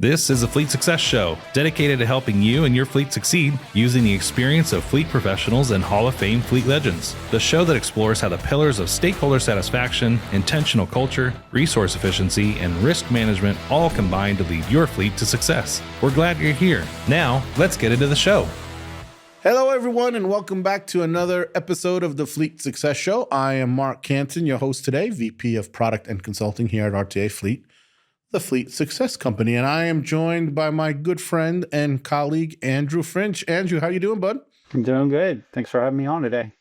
This is a Fleet Success Show, dedicated to helping you and your fleet succeed using the experience of fleet professionals and Hall of Fame fleet legends. The show that explores how the pillars of stakeholder satisfaction, intentional culture, resource efficiency, and risk management all combine to lead your fleet to success. We're glad you're here. Now, let's get into the show. Hello, everyone, and welcome back to another episode of the Fleet Success Show. I am Marc Canton, your host today, VP of Product and Consulting here at RTA Fleet, the Fleet Success Company, and I am joined by my good friend and colleague, Andrew Finch. Andrew, how you doing, bud? I'm doing good. Thanks for having me on today.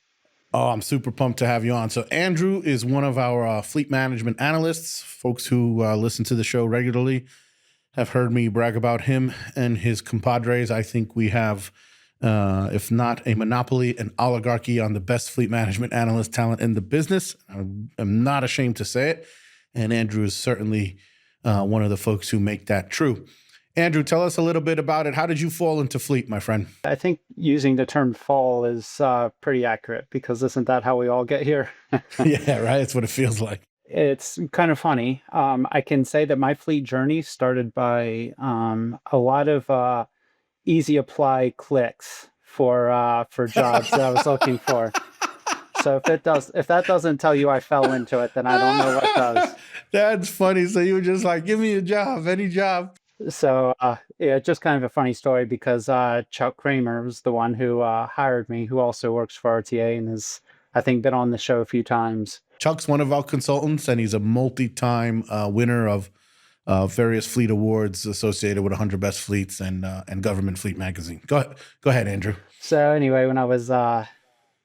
Oh, I'm super pumped to have you on. So Andrew is one of our fleet management analysts. Folks who listen to the show regularly have heard me brag about him and his compadres. I think we have, if not a monopoly, an oligarchy on the best fleet management analyst talent in the business. I'm not ashamed to say it. And Andrew is certainly one of the folks who make that true. Andrew, tell us a little bit about it. How did you fall into fleet, my friend? I think using the term fall is pretty accurate, because isn't that how we all get here? Yeah, right. That's what it feels like. It's kind of funny. I can say that my fleet journey started by a lot of easy apply clicks for jobs that I was looking for. So if that doesn't tell you I fell into it, then I don't know what does. That's funny. So you were just like, give me a job, any job. So yeah, just kind of a funny story, because Chuck Kramer was the one who hired me, who also works for RTA and has, I think, been on the show a few times. Chuck's one of our consultants, and he's a multi-time winner of various fleet awards associated with 100 Best Fleets and Government Fleet Magazine. Go ahead, Andrew. So anyway, when I was,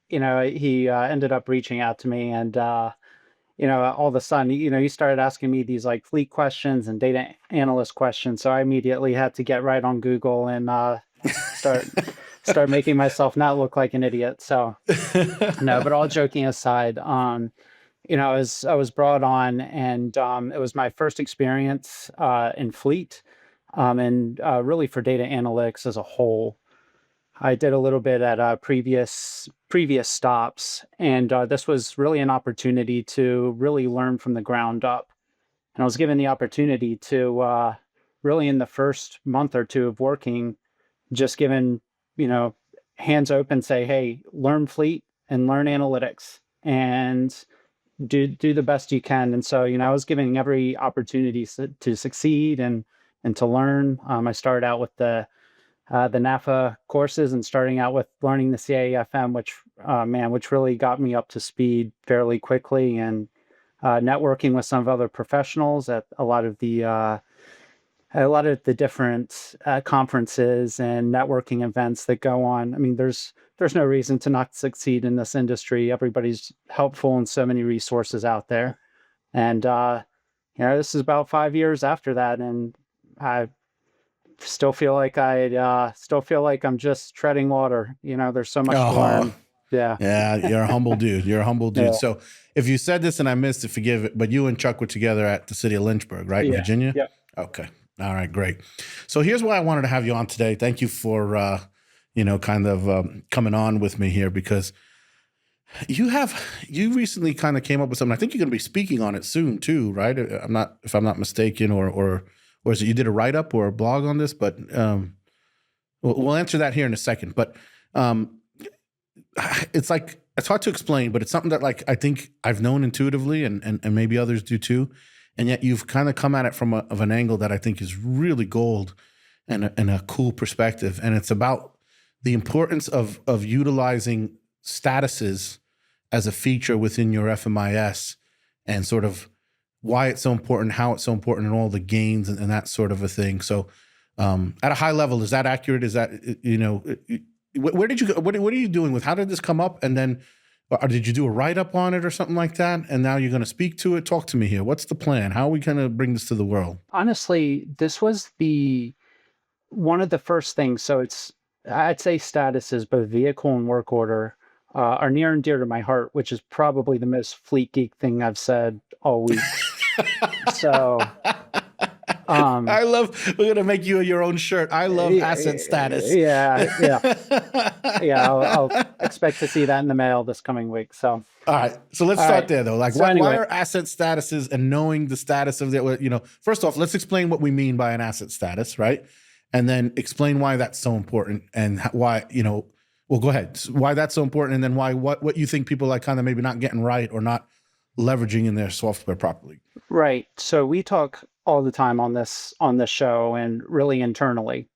he ended up reaching out to me, and all of a sudden, he started asking me these like fleet questions and data analyst questions. So I immediately had to get right on Google and start making myself not look like an idiot. So no, but all joking aside, I was brought on, and it was my first experience in fleet, and really for data analytics as a whole. I did a little bit at previous stops, and this was really an opportunity to really learn from the ground up. And I was given the opportunity to really, in the first month or two of working, just given, hands open, say, hey, learn fleet and learn analytics and do the best you can. And so, I was given every opportunity to succeed and to learn. I started out with the NAFA courses, and starting out with learning the CAFM, which really got me up to speed fairly quickly, and networking with some of other professionals at a lot of the different conferences and networking events that go on. I mean, there's no reason to not succeed in this industry. Everybody's helpful, and so many resources out there. And this is about 5 years after that, and I still feel like I'm just treading water. There's so much to learn. Yeah, you're a humble dude. You're a humble dude. Yeah. So if you said this and I missed it, forgive it. But you and Chuck were together at the city of Lynchburg, right? Yeah. In Virginia? Yep. Okay. All right, great. So here's why I wanted to have you on today. Thank you for, coming on with me here, because you recently kind of came up with something. I think you're going to be speaking on it soon too, right? If I'm not mistaken, or is it you did a write-up or a blog on this? But we'll answer that here in a second. But it's hard to explain, but it's something that I think I've known intuitively, and maybe others do too. And yet you've kind of come at it from an angle that I think is really gold and a cool perspective. And it's about the importance of utilizing statuses as a feature within your FMIS, and sort of why it's so important, how it's so important, and all the gains and that sort of a thing. So at a high level, is that accurate? Is that, where did you go? What are you doing with, how did this come up? And then, or did you do a write-up on it or something like that? And now you're going to speak to it? Talk to me here. What's the plan? How are we going to bring this to the world? Honestly, this was one of the first things. So I'd say statuses, both vehicle and work order, are near and dear to my heart, which is probably the most fleet geek thing I've said all week. So Um, I love, we're going to make you your own shirt. I love asset status. yeah. I'll expect to see that in the mail this coming week. So, All right. So let's all start right. there though. Like So why anyway, are asset statuses and knowing the status of the, first off, let's explain what we mean by an asset status, right? And then explain why that's so important and why, well, go ahead. Why that's so important. And then why, what you think people are kind of maybe not getting right or not leveraging in their software properly. right. So we talk all the time on this show and really internally.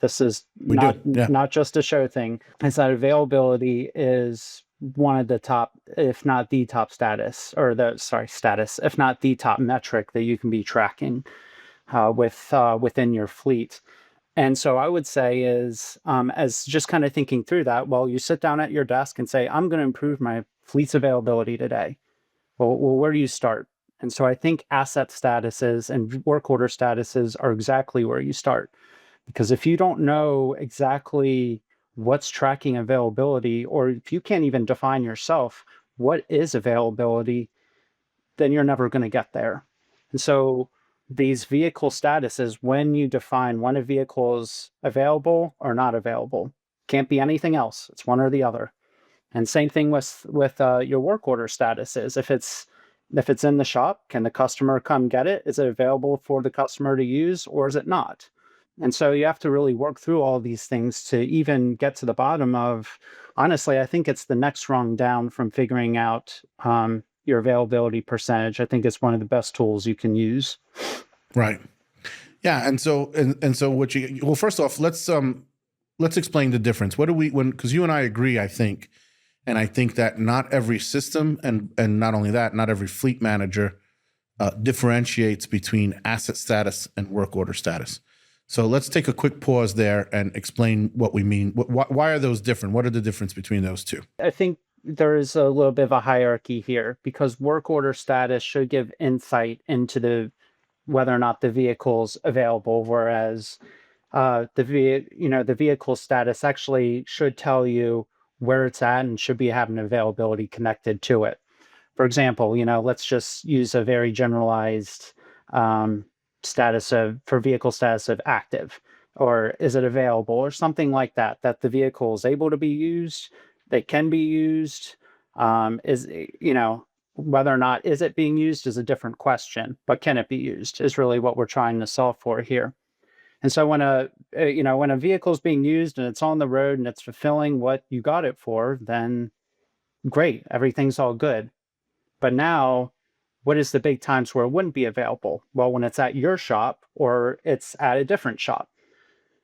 This is We do. Yeah. not just a show thing. Is that availability is one of the top, if not the top status, if not the top metric that you can be tracking within your fleet. And so I would say is, as just kind of thinking through that, well, you sit down at your desk and say, I'm going to improve my fleet's availability today. Well, where do you start? And so I think asset statuses and work order statuses are exactly where you start. Because if you don't know exactly what's tracking availability, or if you can't even define yourself what is availability, then you're never going to get there. And so these vehicle statuses, when you define when a vehicle is available or not available, can't be anything else. It's one or the other. And same thing with your work order statuses. If it's in the shop, can the customer come get it? Is it available for the customer to use, or is it not? And so you have to really work through all these things to even get to the bottom of, honestly, I think it's the next rung down from figuring out your availability percentage. I think it's one of the best tools you can use. Right. Yeah. And so, well, first off, let's explain the difference. Because you and I agree, I think, and I think that not every system and not only that, not every fleet manager differentiates between asset status and work order status. So let's take a quick pause there and explain what we mean. Why are those different? What are the difference between those two? I think there is a little bit of a hierarchy here, because work order status should give insight into whether or not the vehicle's available, whereas the vehicle status actually should tell you where it's at and should be having availability connected to it. For example, let's just use a very generalized for vehicle status of active, or is it available, or something like that the vehicle is able to be used, they can be used. Whether or not is it being used is a different question, but can it be used is really what we're trying to solve for here. And so when a vehicle is being used and it's on the road and it's fulfilling what you got it for, then great, everything's all good. But now, what is the big times where it wouldn't be available? Well, when it's at your shop or it's at a different shop.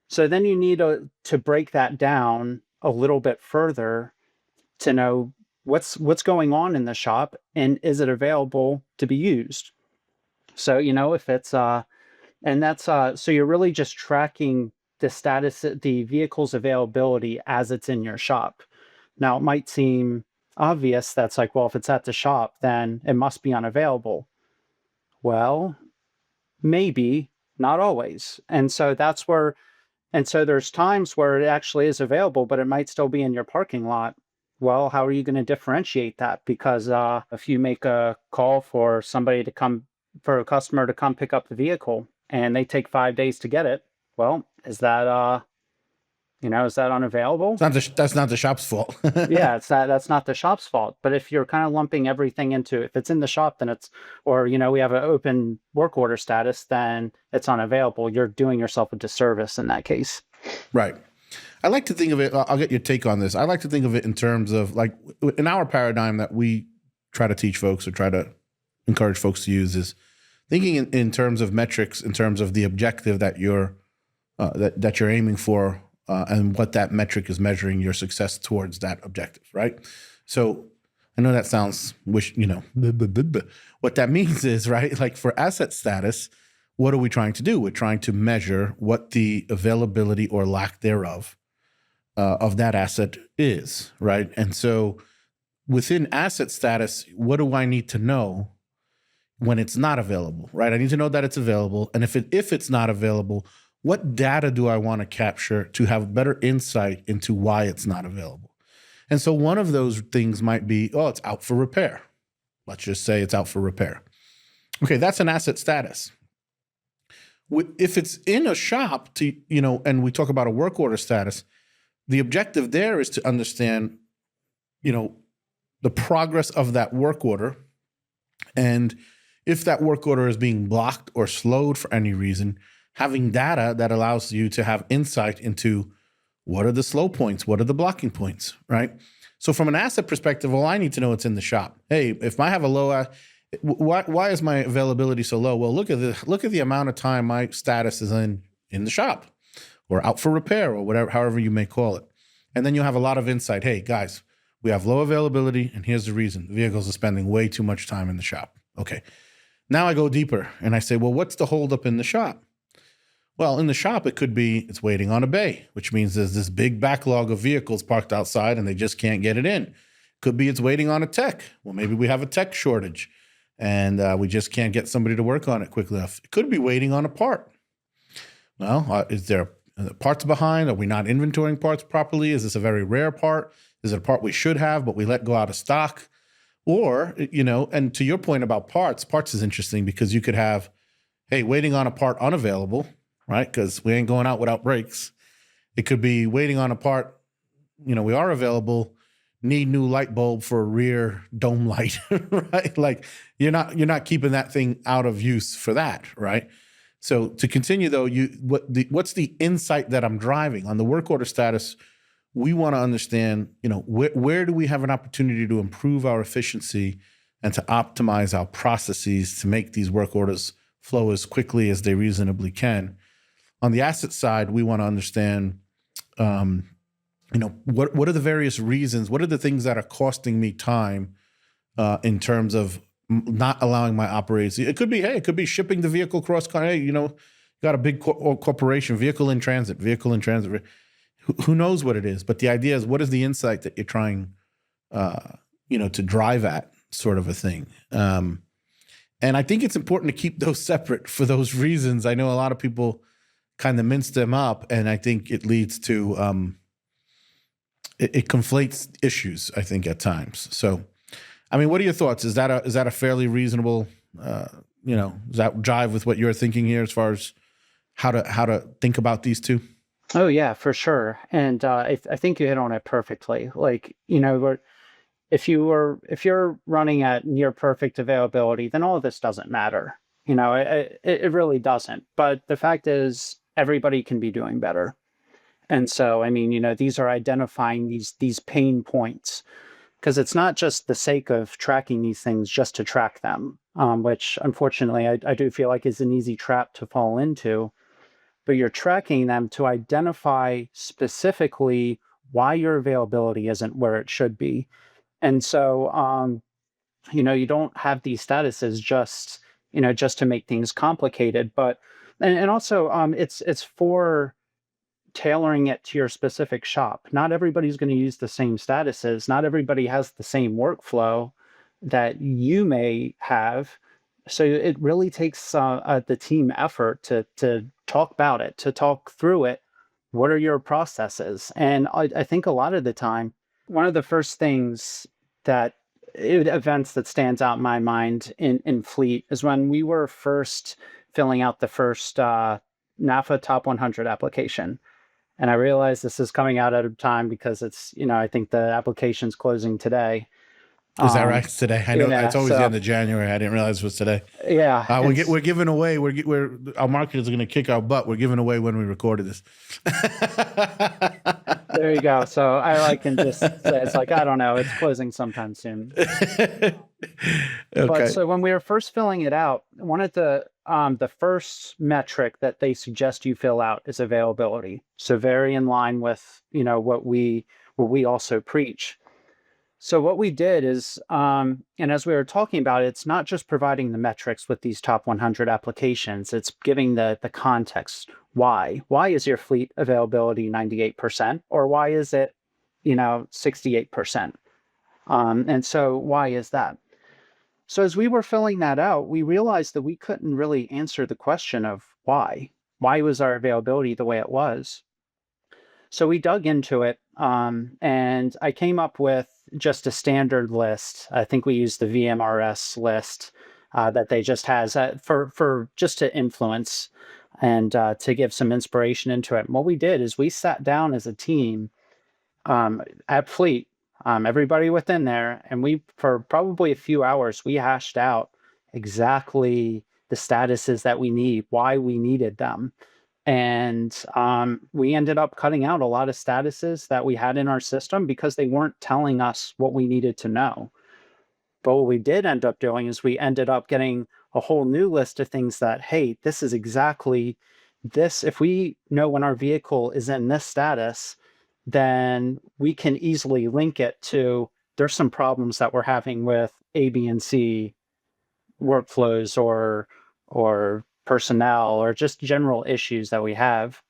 So then you need to break that down a little bit further to know what's going on in the shop and is it available to be used. So, if it's and that's so you're really just tracking the status, the vehicle's availability as it's in your shop. Now, it might seem obvious that's like, well, if it's at the shop, then it must be unavailable. Well, maybe, not always. And so there's times where it actually is available, but it might still be in your parking lot. Well, how are you going to differentiate that? Because if you make a call for a customer to come pick up the vehicle and they take 5 days to get it, well, is that unavailable? That's not the shop's fault. Yeah, that's not the shop's fault. But if you're kind of lumping everything into, if it's in the shop, then we have an open work order status, then it's unavailable. You're doing yourself a disservice in that case. Right. I like to think of it, I'll get your take on this. I like to think of it in terms of, like, in our paradigm that we try to teach folks or try to encourage folks to use, is thinking in terms of metrics, in terms of the objective that you're aiming for, and what that metric is measuring your success towards that objective, right? So I know that sounds what that means is, right? Like for asset status, what are we trying to do? We're trying to measure what the availability or lack thereof of that asset is, right? And so within asset status, what do I need to know when it's not available, right? I need to know that it's available. And if it's not available, what data do I want to capture to have better insight into why it's not available? And so one of those things might be, it's out for repair. Let's just say it's out for repair. Okay, that's an asset status. If it's in a shop, and we talk about a work order status, the objective there is to understand, the progress of that work order, and if that work order is being blocked or slowed for any reason, having data that allows you to have insight into what are the slow points, what are the blocking points, right? So from an asset perspective, well, I need to know it's in the shop. Hey, if I have a low, why is my availability so low? Well, look at the amount of time my status is in the shop, or out for repair, or whatever, however you may call it. And then you have a lot of insight. Hey, guys, we have low availability, and here's the reason. The vehicles are spending way too much time in the shop. Okay. Now I go deeper, and I say, well, what's the holdup in the shop? Well, in the shop, it could be it's waiting on a bay, which means there's this big backlog of vehicles parked outside, and they just can't get it in. Could be it's waiting on a tech. Well, maybe we have a tech shortage, and we just can't get somebody to work on it quickly enough. It could be waiting on a part. Well, is there parts behind? Are we not inventorying parts properly? Is this a very rare part? Is it a part we should have, but we let go out of stock? Or, and to your point about parts is interesting because you could have, hey, waiting on a part unavailable, right? Because we ain't going out without brakes. It could be waiting on a part, we are available, need new light bulb for a rear dome light, right? Like you're not keeping that thing out of use for that, right? So to continue though, what's the insight that I'm driving on the work order status? We want to understand, where do we have an opportunity to improve our efficiency and to optimize our processes to make these work orders flow as quickly as they reasonably can. On the asset side, we want to understand, what are the various reasons? What are the things that are costing me time in terms of not allowing my operators? It could be shipping the vehicle cross country. Hey, got a big corporation, vehicle in transit. Who knows what it is? But the idea is, what is the insight that you're trying, to drive at, sort of a thing. And I think it's important to keep those separate for those reasons. I know a lot of people kind of mince them up, and I think it leads to it conflates issues, I think, at times. So, I mean, what are your thoughts? Is that a fairly reasonable, does that jive with what you're thinking here as far as how to think about these two? Oh yeah, for sure. And I think you hit on it perfectly. Like, if you're running at near perfect availability, then all of this doesn't matter. It really doesn't. But the fact is, everybody can be doing better. And so, I mean, these are identifying these pain points, because it's not just the sake of tracking these things just to track them, which unfortunately I do feel like is an easy trap to fall into. But you're tracking them to identify specifically why your availability isn't where it should be. And so, you don't have these statuses just to make things complicated, but and also it's for tailoring it to your specific shop. Not everybody's going to use the same statuses. Not everybody has the same workflow that you may have. So it really takes the team effort to talk about it, to talk through it. What are your processes? And I think a lot of the time, one of the first things events that stands out in my mind in Fleet is when we were first filling out the first NAFA Top 100 application. And I realize this is coming out at a time because it's, I think the application's closing today. Is that right? It's today. I know it's always the end of January. I didn't realize it was today. Yeah. We're giving away. Our marketers are going to kick our butt. We're giving away when we recorded this. There you go. So I can just say, it's like, I don't know, it's closing sometime soon. Okay. But so when we were first filling it out, one of the first metric that they suggest you fill out is availability. So very in line with, what we also preach. So what we did is, and as we were talking about, it's not just providing the metrics with these top 100 applications, it's giving the context. Why? Why is your fleet availability 98%? Or why is it, 68%? And so why is that? So as we were filling that out, we realized that we couldn't really answer the question of why. Why was our availability the way it was? So we dug into it, and I came up with just a standard list. I think we used the VMRS list that they just has for just to influence. and to give some inspiration into it. And what we did is we sat down as a team at Fleet, everybody within there, and we, for probably a few hours, we hashed out exactly the statuses that we need, why we needed them. And we ended up cutting out a lot of statuses that we had in our system because they weren't telling us what we needed to know. But what we did end up doing is we ended up getting a whole new list of things that, hey, this is exactly this. If we know when our vehicle is in this status, then we can easily link it to there's some problems that we're having with A, B, and C workflows or personnel or just general issues that we have.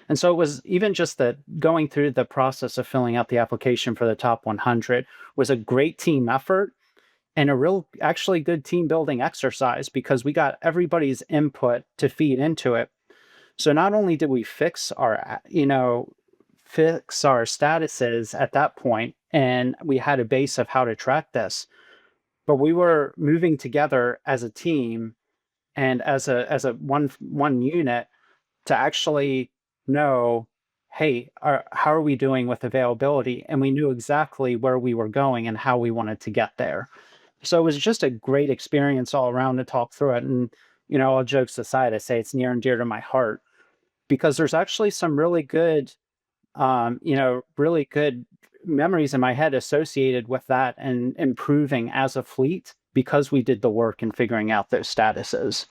And so it was even just that going through the process of filling out the application for the top 100 was a great team effort and a real actually good team building exercise because we got everybody's input to feed into it. So not only did we fix our statuses at that point and we had a base of how to track this, but we were moving together as a team and as a one unit to actually know, hey, how are we doing with availability? And we knew exactly where we were going and how we wanted to get there. So it was just a great experience all around to talk through it. And, all jokes aside, I say it's near and dear to my heart because there's actually some really good, really good memories in my head associated with that and improving as a fleet because we did the work in figuring out those statuses.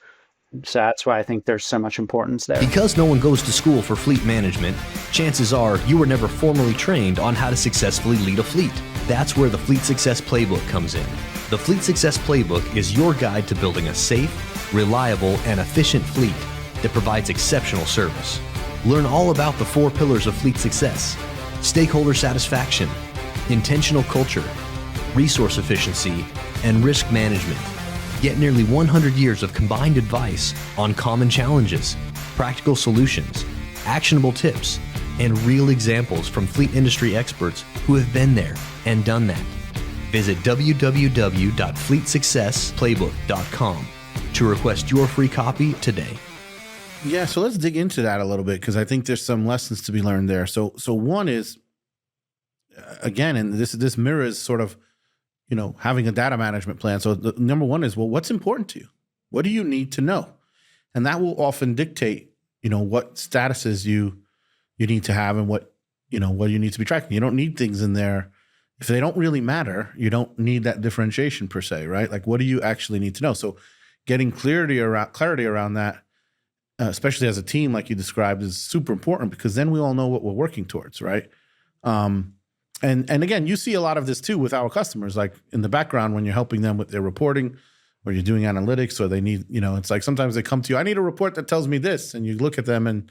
So that's why I think there's so much importance there. Because no one goes to school for fleet management, chances are you were never formally trained on how to successfully lead a fleet. That's where the Fleet Success Playbook comes in. The Fleet Success Playbook is your guide to building a safe, reliable, and efficient fleet that provides exceptional service. Learn all about the 4 pillars of fleet success: stakeholder satisfaction, intentional culture, resource efficiency, and risk management. Get nearly 100 years of combined advice on common challenges, practical solutions, actionable tips, and real examples from fleet industry experts who have been there and done that. Visit www.fleetsuccessplaybook.com to request your free copy today. Yeah, so let's dig into that a little bit because I think there's some lessons to be learned there. So one is, again, and this mirrors sort of, having a data management plan. So the number one is, well, what's important to you? What do you need to know? And that will often dictate, what statuses you need to have and what you need to be tracking. You don't need things in there. If they don't really matter, you don't need that differentiation per se, right? Like, what do you actually need to know? So getting clarity around that, especially as a team, like you described, is super important because then we all know what we're working towards, right? And again, you see a lot of this too with our customers, like in the background when you're helping them with their reporting or you're doing analytics or they need, it's like sometimes they come to you, I need a report that tells me this. And you look at them and,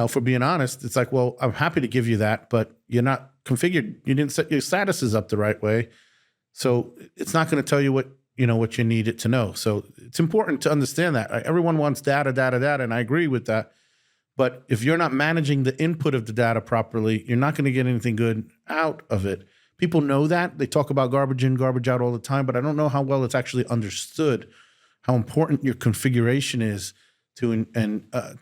for being honest, it's like, well, I'm happy to give you that, but you're not configured. You didn't set your statuses up the right way. So it's not going to tell you what you need it to know. So it's important to understand that. Everyone wants data, and I agree with that. But if you're not managing the input of the data properly, you're not going to get anything good out of it. People know that. They talk about garbage in, garbage out all the time, but I don't know how well it's actually understood how important your configuration is to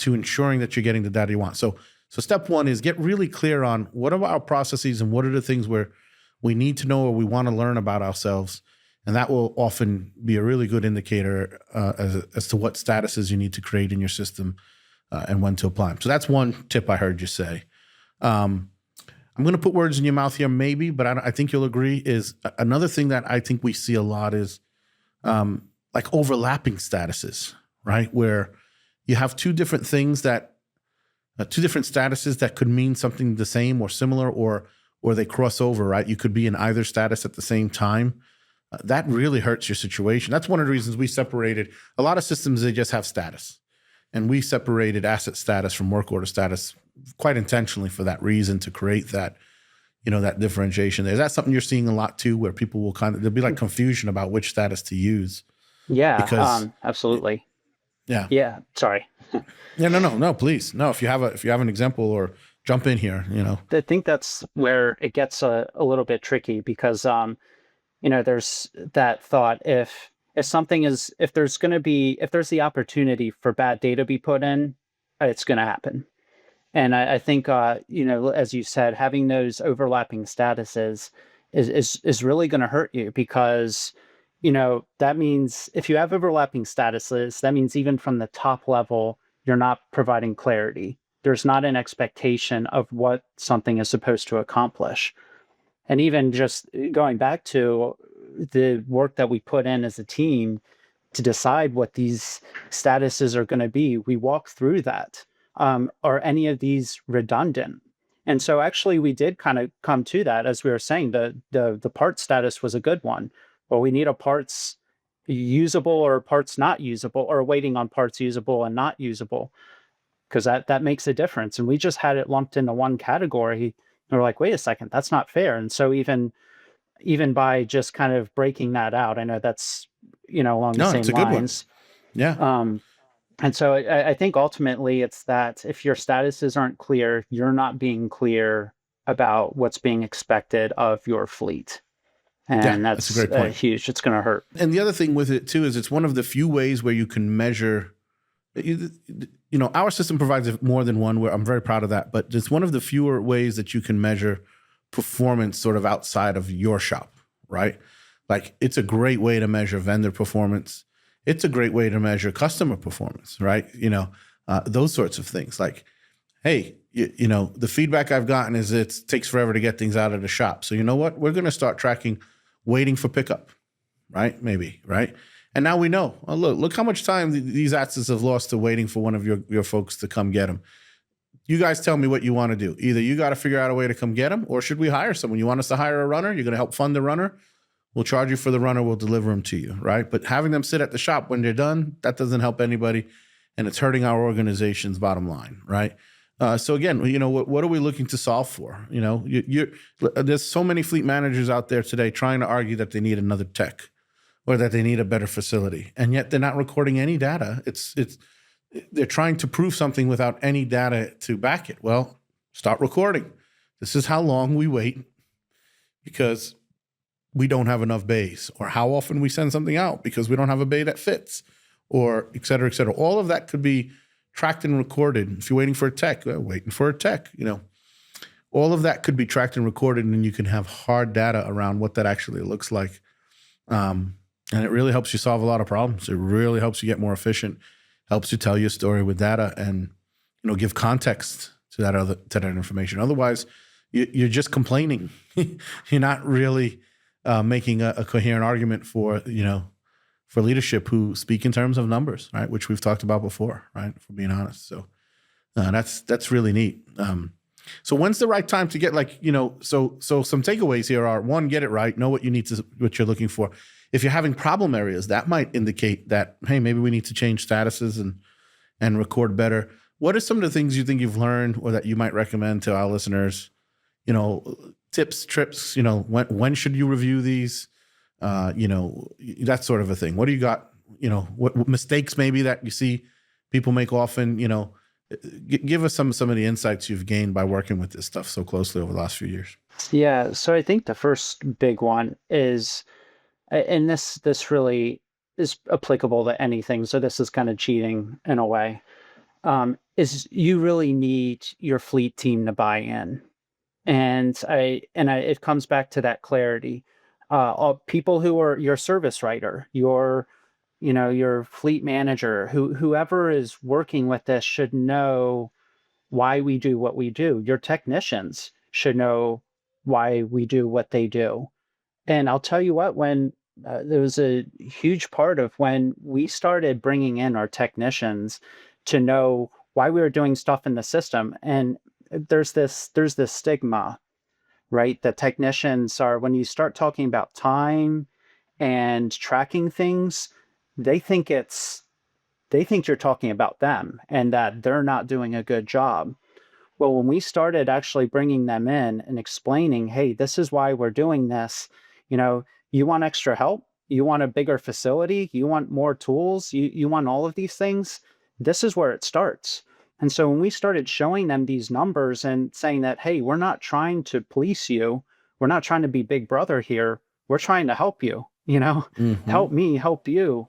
ensuring that you're getting the data you want. So step one is get really clear on what are our processes and what are the things where we need to know or we want to learn about ourselves. And that will often be a really good indicator as to what statuses you need to create in your system and when to apply them. So that's one tip I heard you say. I'm going to put words in your mouth here, maybe, but I think you'll agree is another thing that I think we see a lot is like overlapping statuses, right? Where you have two different things that, two different statuses that could mean something the same or similar, or they cross over, right? You could be in either status at the same time. That really hurts your situation. That's one of the reasons we separated a lot of systems. They just have status. And we separated asset status from work order status quite intentionally for that reason, to create that, that differentiation. Is that something you're seeing a lot too, where people will there'll be like confusion about which status to use? Yeah, absolutely. Yeah. Yeah. Sorry. Yeah. No, please. No, if you have an example or jump in here, I think that's where it gets a little bit tricky because, there's that thought if if there's the opportunity for bad data to be put in, it's going to happen. And I think, as you said, having those overlapping statuses is really going to hurt you, because, that means if you have overlapping statuses, that means even from the top level, you're not providing clarity. There's not an expectation of what something is supposed to accomplish. And even just going back to the work that we put in as a team to decide what these statuses are going to be, we walk through that. Are any of these redundant? And so actually we did kind of come to that, as we were saying, the part status was a good one. Well, we need a parts usable or parts not usable, or waiting on parts usable and not usable, because that makes a difference. And we just had it lumped into one category. And we're like, wait a second, that's not fair. And so even by just kind of breaking that out, I know that's, along the same it's a good one. lines. Yeah. And so I think ultimately it's that if your statuses aren't clear, you're not being clear about what's being expected of your fleet. And that's a great point. Huge. It's going to hurt. And the other thing with it too is it's one of the few ways where you can measure. Our system provides more than one. Where I'm very proud of that, but it's one of the fewer ways that you can measure performance sort of outside of your shop, right? Like, it's a great way to measure vendor performance. It's a great way to measure customer performance, right? Those sorts of things. Like, hey, the feedback I've gotten is it takes forever to get things out of the shop. So you know what? We're going to start tracking waiting for pickup, right? Maybe, right? And now we know. Oh, look how much time these assets have lost to waiting for one of your folks to come get them. You guys tell me what you want to do. Either you got to figure out a way to come get them, or should we hire someone? You want us to hire a runner? You're going to help fund the runner? We'll charge you for the runner. We'll deliver them to you, right? But having them sit at the shop when they're done, that doesn't help anybody, and it's hurting our organization's bottom line, right? So again, what are we looking to solve for? There's so many fleet managers out there today trying to argue that they need another tech or that they need a better facility, and yet they're not recording any data. They're trying to prove something without any data to back it. Well, start recording. This is how long we wait because we don't have enough bays, or how often we send something out because we don't have a bay that fits, or et cetera, et cetera. All of that could be tracked and recorded. If you're waiting for a tech, waiting for a tech, all of that could be tracked and recorded, and you can have hard data around what that actually looks like. And it really helps you solve a lot of problems. It really helps you get more efficient, helps you tell your story with data, and give context to that information. Otherwise, you're just complaining. You're not really making a coherent argument for leadership who speak in terms of numbers, right? Which we've talked about before, right? For being honest. So that's really neat. So when's the right time to get so some takeaways here are: one, get it right, know what you're looking for. If you're having problem areas, that might indicate that, hey, maybe we need to change statuses and record better. What are some of the things you think you've learned or that you might recommend to our listeners? Tips, trips, when should you review these? That sort of a thing. What do you got? What mistakes maybe that you see people make often? Give us some of the insights you've gained by working with this stuff so closely over the last few years. Yeah. So I think the first big one is, and this really is applicable to anything, so this is kind of cheating in a way, is you really need your fleet team to buy in. And it comes back to that clarity. People who are your service writer, your fleet manager, whoever is working with this should know why we do what we do. Your technicians should know why we do what they do. And I'll tell you what, when there was a huge part of when we started bringing in our technicians to know why we were doing stuff in the system. And there's this stigma, right? That technicians are, when you start talking about time and tracking things, they think you're talking about them and that they're not doing a good job. Well, when we started actually bringing them in and explaining, hey, this is why we're doing this, you want extra help, you want a bigger facility, you want more tools, you want all of these things, this is where it starts. And so when we started showing them these numbers and saying that, hey, we're not trying to police you, we're not trying to be big brother here, we're trying to help you. help me, help you,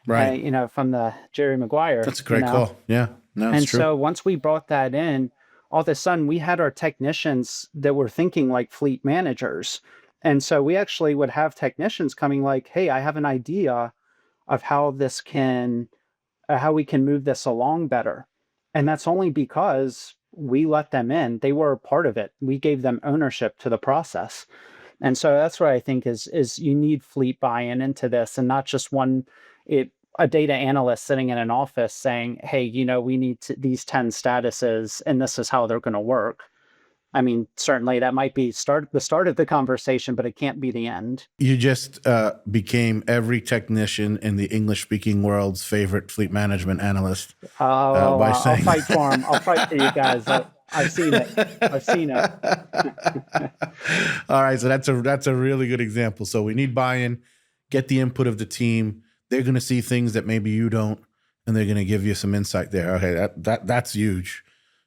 Right. from the Jerry Maguire. That's a great call. Yeah. No, it's And true. so once we brought that in, all of a sudden we had our technicians that were thinking like fleet managers. And so we actually would have technicians coming like, hey, I have an idea of how this can, how we can move this along better. And that's only because we let them in. They were a part of it. We gave them ownership to the process. And so that's what I think is you need fleet buy-in into this, and not just a data analyst sitting in an office saying, hey, we need these 10 statuses and this is how they're going to work. I mean, certainly that might be the start of the conversation, but it can't be the end. You just became every technician in the English-speaking world's favorite fleet management analyst. I'll fight for him. I'll fight for you guys. I've seen it. I've seen it. All right, so that's a really good example. So we need buy-in, get the input of the team. They're going to see things that maybe you don't, and they're going to give you some insight there. Okay, that's huge.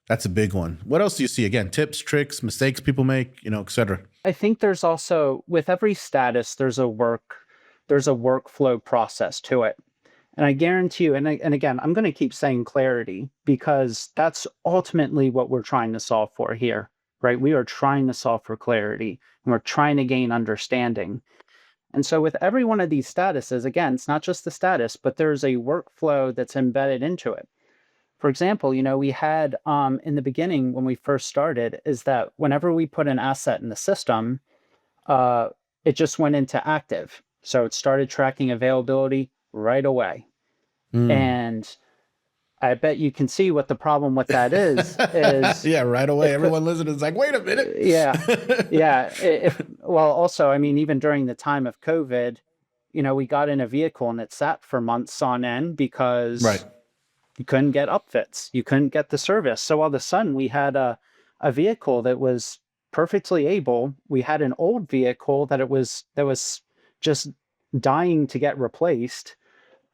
That's a big one. What else do you see? Again, tips, tricks, mistakes people make, et cetera. I think there's also, with every status, there's a workflow process to it. And I guarantee you, and again, I'm going to keep saying clarity, because that's ultimately what we're trying to solve for here, right? We are trying to solve for clarity, and we're trying to gain understanding. And so with every one of these statuses, again, it's not just the status, but there's a workflow that's embedded into it. For example, we had in the beginning when we first started, is that whenever we put an asset in the system, it just went into active. So it started tracking availability right away. And I bet you can see what the problem with that is. Yeah, right away. Everyone listening is like, wait a minute. Yeah. Also, I mean, even during the time of COVID, we got in a vehicle and it sat for months on end because you couldn't get upfits. You couldn't get the service. So all of a sudden we had a vehicle that was perfectly able. We had an old vehicle that was just dying to get replaced.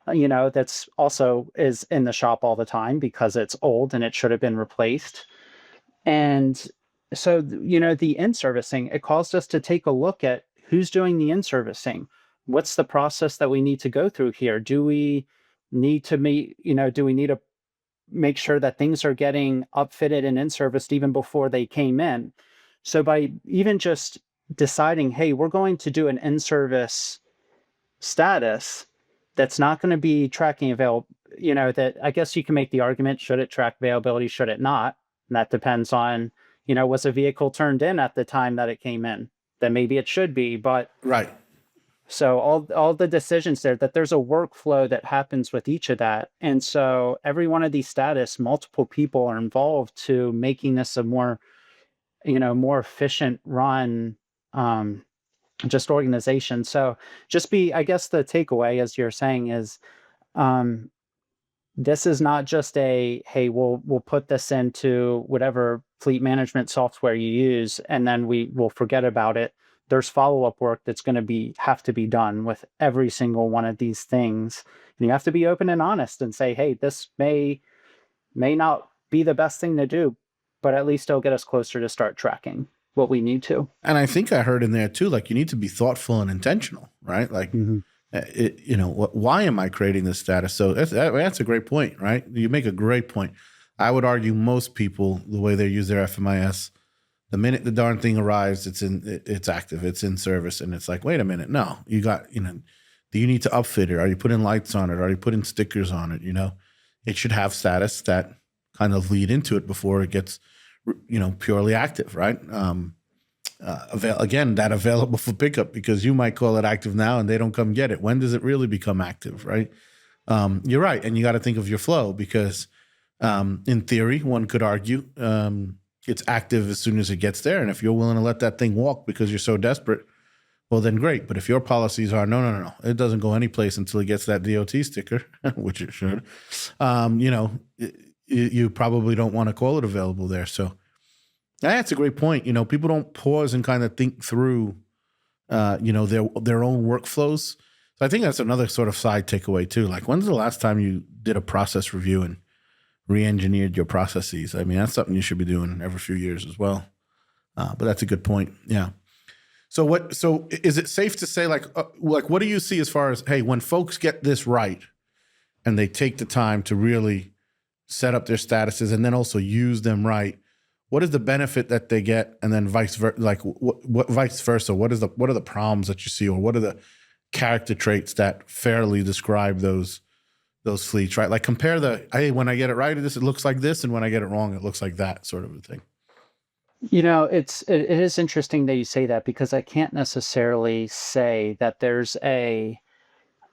That's also is in the shop all the time because it's old and it should have been replaced. And so, the in-servicing, it caused us to take a look at who's doing the in-servicing. What's the process that we need to go through here? Do we need to make sure that things are getting upfitted and in-serviced even before they came in? So by even just deciding, hey, we're going to do an in-service status that's not going to be tracking that I guess you can make the argument, should it track availability, should it not? And that depends on, was a vehicle turned in at the time that it came in? Then maybe it should be, but right. So all the decisions there, that there's a workflow that happens with each of that. And so every one of these status, multiple people are involved to making this a more efficient run, just organization. So I guess the takeaway, as you're saying, is this is not just hey, we'll put this into whatever fleet management software you use, and then we will forget about it. There's follow-up work that's going to have to be done with every single one of these things. And you have to be open and honest and say, hey, this may not be the best thing to do, but at least it'll get us closer to start tracking what we need to. And I think I heard in there too, like you need to be thoughtful and intentional, right? Like, why am I creating this status? So that's a great point, right? You make a great point. I would argue most people, the way they use their FMIS, the minute the darn thing arrives, it's active, it's in service, and it's like, wait a minute, no, you got, do you need to upfit it? Are you putting lights on it? Are you putting stickers on it? It should have status that kind of lead into it before it gets, purely active, right? Again, that available for pickup, because you might call it active now and they don't come get it. When does it really become active, right? You're right, and you got to think of your flow, because in theory, one could argue it's active as soon as it gets there. And if you're willing to let that thing walk because you're so desperate, well, then great. But if your policies are, no, it doesn't go anyplace until it gets that DOT sticker, which it should, you probably don't want to call it available there. So that's a great point. People don't pause and kind of think through, their own workflows. So I think that's another sort of side takeaway too. Like, when's the last time you did a process review and re-engineered your processes? I mean, that's something you should be doing every few years as well. But that's a good point. Yeah. So is it safe to say, like what do you see as far as, hey, when folks get this right and they take the time to really set up their statuses and then also use them right, what is the benefit that they get? And then vice versa, like what vice versa? What are the problems that you see, or what are the character traits that fairly describe those fleets, right? Like compare hey, when I get it right, it looks like this, and when I get it wrong, it looks like that, sort of a thing. It is interesting that you say that, because I can't necessarily say that there's a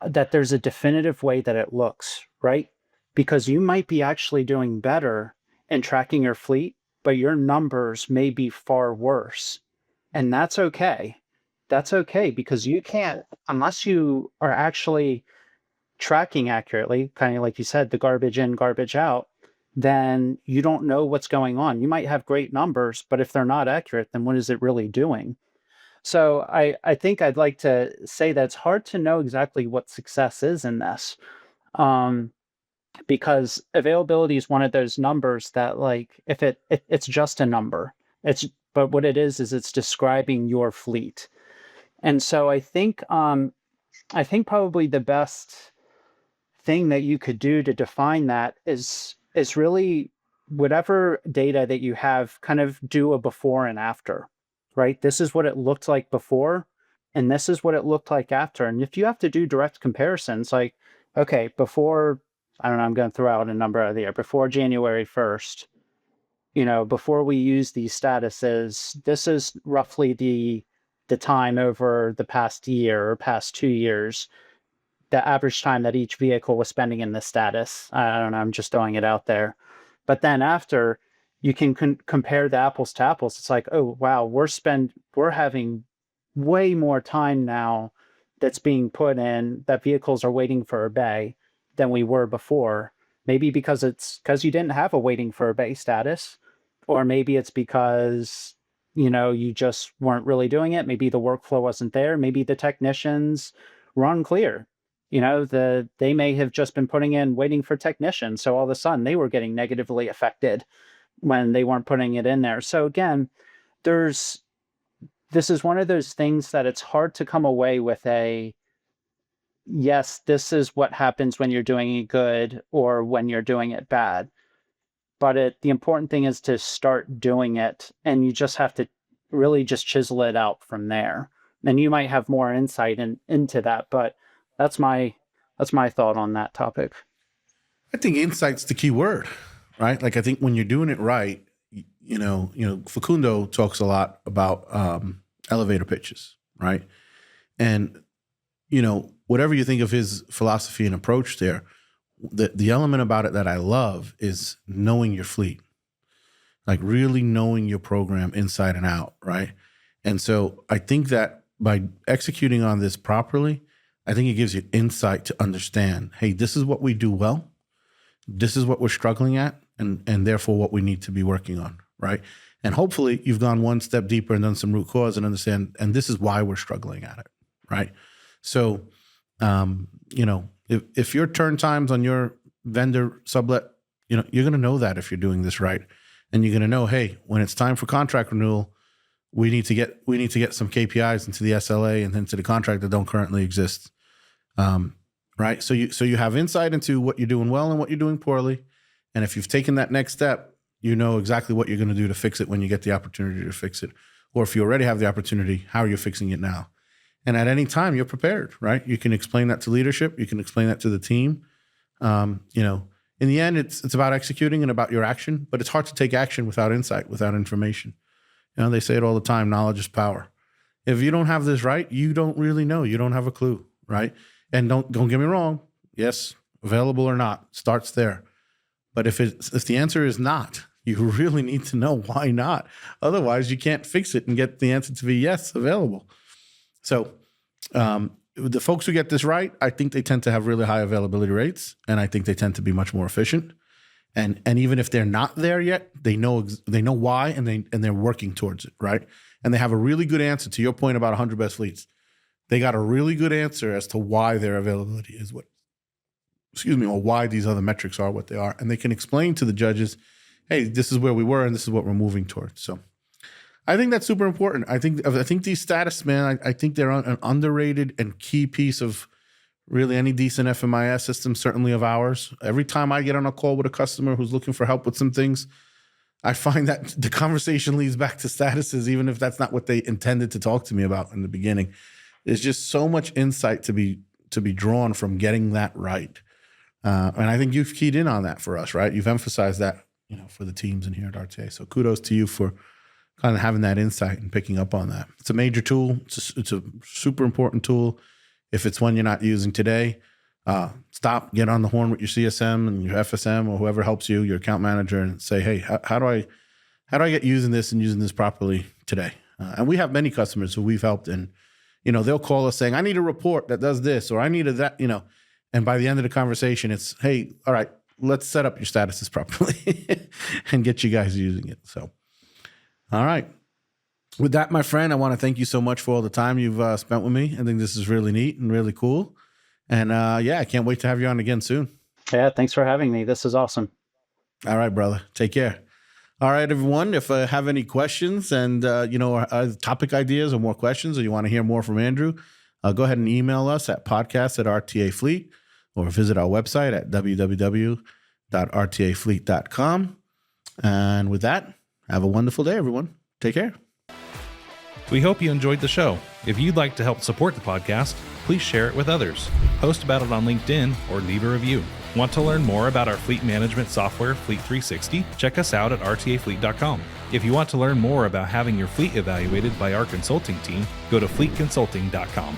definitive way that it looks, right? Because you might be actually doing better in tracking your fleet, but your numbers may be far worse. And that's okay. That's okay, because you can't, unless you are actually tracking accurately, kind of like you said, the garbage in, garbage out, then you don't know what's going on. You might have great numbers, but if they're not accurate, then what is it really doing? So I think I'd like to say that it's hard to know exactly what success is in this, because availability is one of those numbers that, like, if it's just a number, but what it is it's describing your fleet. And so I think probably the best thing that you could do to define that is really whatever data that you have, kind of do a before and after, right? This is what it looked like before, and this is what it looked like after. And if you have to do direct comparisons, like, okay, before, I don't know, I'm going to throw out a number out of the air, before January 1st, before we use these statuses, this is roughly the time over the past year or past 2 years, the average time that each vehicle was spending in the status. I don't know, I'm just throwing it out there. But then after, you can compare the apples to apples. It's like, oh, wow, we're having way more time now that's being put in, that vehicles are waiting for a bay, than we were before. Maybe because you didn't have a waiting for a bay status, or maybe it's because, you just weren't really doing it. Maybe the workflow wasn't there. Maybe the technicians were unclear. They may have just been putting in waiting for technicians. So all of a sudden they were getting negatively affected when they weren't putting it in there. So again, this is one of those things that it's hard to come away with yes, this is what happens when you're doing it good or when you're doing it bad. But the important thing is to start doing it, and you just have to really just chisel it out from there. And you might have more insight into that, but that's my thought on that topic. I think insight's the key word, right? Like, I think when you're doing it right, Facundo talks a lot about elevator pitches, right? And, whatever you think of his philosophy and approach there, the element about it that I love is knowing your fleet, like really knowing your program inside and out, right? And so I think that by executing on this properly, I think it gives you insight to understand, hey, this is what we do well. This is what we're struggling at, and therefore what we need to be working on, right? And hopefully you've gone one step deeper and done some root cause and understand, and this is why we're struggling at it, right? So, if your turn times on your vendor sublet, you're going to know that if you're doing this right, and you're going to know, hey, when it's time for contract renewal, we need to get some KPIs into the SLA and into the contract that don't currently exist, right? So you have insight into what you're doing well and what you're doing poorly, and if you've taken that next step, you know exactly what you're going to do to fix it when you get the opportunity to fix it, or if you already have the opportunity, how are you fixing it now? And at any time, you're prepared, right? You can explain that to leadership. You can explain that to the team. In the end, it's about executing and about your action, but it's hard to take action without insight, without information. They say it all the time, knowledge is power. If you don't have this right, you don't really know. You don't have a clue, right? And don't get me wrong. Yes, available or not, starts there. But if the answer is not, you really need to know why not. Otherwise, you can't fix it and get the answer to be yes, available. So the folks who get this right, I think they tend to have really high availability rates, and I think they tend to be much more efficient. And even if they're not there yet, they know why, and they're working towards it, right? And they have a really good answer to your point about 100 best fleets. They got a really good answer as to why their availability is or why these other metrics are what they are, and they can explain to the judges, hey, this is where we were, and this is what we're moving towards. So I think that's super important. I think these status, man, I think they're an underrated and key piece of really any decent FMIS system, certainly of ours. Every time I get on a call with a customer who's looking for help with some things, I find that the conversation leads back to statuses, even if that's not what they intended to talk to me about in the beginning. There's just so much insight to be drawn from getting that right. And I think you've keyed in on that for us, right? You've emphasized that, for the teams in here at RTA. So kudos to you for kind of having that insight and picking up on that. It's a major tool. It's a super important tool. If it's one you're not using today, stop, get on the horn with your CSM and your FSM or whoever helps you, your account manager, and say, hey, how do I get using this and using this properly today? And we have many customers who we've helped, and they'll call us saying, I need a report that does this, or I need that, and by the end of the conversation, it's, hey, all right, let's set up your statuses properly and get you guys using it. So, all right. With that, my friend, I want to thank you so much for all the time you've spent with me. I think this is really neat and really cool. And I can't wait to have you on again soon. Yeah, thanks for having me. This is awesome. All right, brother. Take care. All right, everyone. If I have any questions and, topic ideas or more questions, or you want to hear more from Andrew, go ahead and email us at podcast@RTA Fleet, or visit our website at www.rtafleet.com. And with that, have a wonderful day, everyone. Take care. We hope you enjoyed the show. If you'd like to help support the podcast, please share it with others. Post about it on LinkedIn or leave a review. Want to learn more about our fleet management software, Fleet 360? Check us out at rtafleet.com. If you want to learn more about having your fleet evaluated by our consulting team, go to fleetconsulting.com.